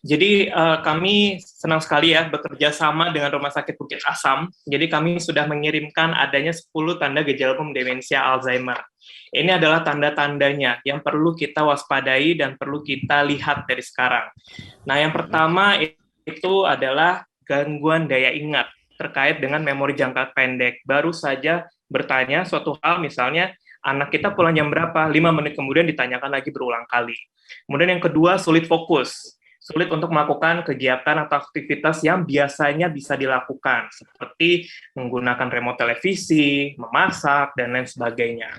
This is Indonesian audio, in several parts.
Jadi kami senang sekali ya bekerja sama dengan Rumah Sakit Bukit Asam. Jadi kami sudah mengirimkan adanya 10 tanda gejala umum demensia Alzheimer. Ini adalah tanda-tandanya yang perlu kita waspadai dan perlu kita lihat dari sekarang. Nah, yang pertama itu adalah gangguan daya ingat terkait dengan memori jangka pendek. Baru saja bertanya suatu hal, misalnya anak kita pulang jam berapa, 5 menit kemudian ditanyakan lagi berulang kali. Kemudian yang kedua, sulit fokus. Sulit untuk melakukan kegiatan atau aktivitas yang biasanya bisa dilakukan, seperti menggunakan remote televisi, memasak, dan lain sebagainya.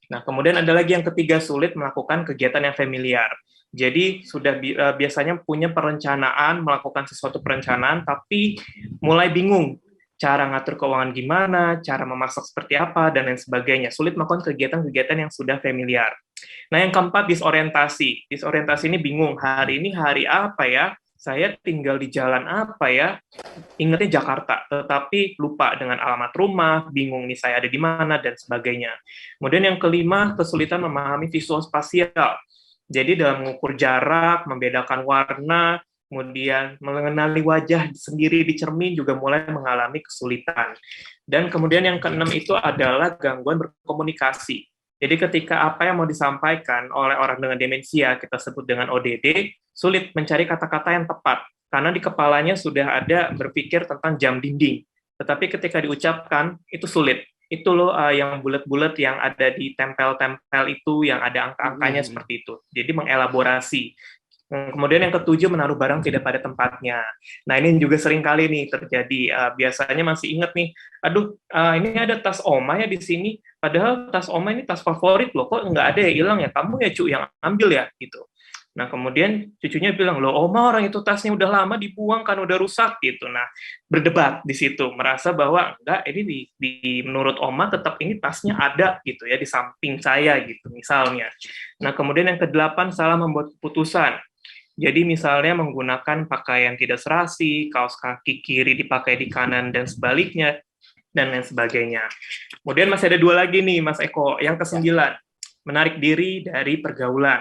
Nah, kemudian ada lagi yang ketiga, sulit melakukan kegiatan yang familiar. Jadi sudah biasanya punya perencanaan, melakukan sesuatu perencanaan, tapi mulai bingung cara ngatur keuangan gimana, cara memasak seperti apa, dan lain sebagainya. Sulit melakukan kegiatan-kegiatan yang sudah familiar. Nah, yang keempat, disorientasi. Disorientasi ini bingung, hari ini hari apa ya? Saya tinggal di jalan apa ya? Ingatnya Jakarta, tetapi lupa dengan alamat rumah, bingung nih saya ada di mana, dan sebagainya. Kemudian yang kelima, kesulitan memahami visual spasial. Jadi dalam mengukur jarak, membedakan warna, kemudian mengenali wajah sendiri di cermin juga mulai mengalami kesulitan. Dan kemudian yang keenam itu adalah gangguan berkomunikasi. Jadi ketika apa yang mau disampaikan oleh orang dengan demensia, kita sebut dengan ODD, sulit mencari kata-kata yang tepat, karena di kepalanya sudah ada berpikir tentang jam dinding. Tetapi ketika diucapkan, itu sulit. Itu loh yang bulat-bulat yang ada di tempel-tempel itu, yang ada angka-angkanya seperti itu. Jadi mengelaborasi. Kemudian yang ketujuh, menaruh barang tidak pada tempatnya. Nah, ini juga sering kali nih terjadi. Biasanya masih ingat nih, aduh, ini ada tas Oma ya di sini, padahal tas Oma ini tas favorit loh, kok nggak ada ya, hilang ya, kamu ya cu yang ambil ya, gitu. Nah, kemudian cucunya bilang, loh Oma orang itu tasnya udah lama dibuang kan, udah rusak gitu. Nah, berdebat di situ, merasa bahwa enggak, ini menurut Oma tetap ini tasnya ada gitu ya, di samping saya gitu misalnya. Nah, kemudian yang kedelapan, salah membuat keputusan. Jadi misalnya menggunakan pakaian tidak serasi, kaos kaki kiri dipakai di kanan dan sebaliknya, dan lain sebagainya. Kemudian masih ada dua lagi nih, Mas Eko. Yang kesembilan, menarik diri dari pergaulan.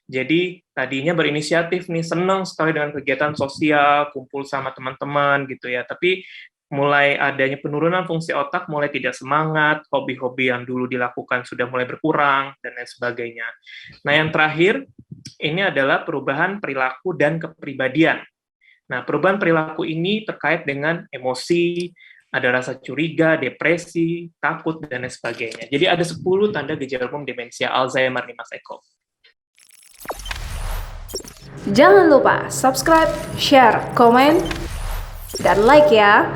Jadi tadinya berinisiatif nih, senang sekali dengan kegiatan sosial, kumpul sama teman-teman gitu ya, tapi mulai adanya penurunan fungsi otak, mulai tidak semangat, hobi-hobi yang dulu dilakukan sudah mulai berkurang, dan lain sebagainya. Nah, yang terakhir, ini adalah perubahan perilaku dan kepribadian. Nah, perubahan perilaku ini terkait dengan emosi, ada rasa curiga, depresi, takut, dan lain sebagainya. Jadi ada 10 tanda gejala umum demensia Alzheimer nih, Mas Eko. Jangan lupa subscribe, share, komen, dan like ya!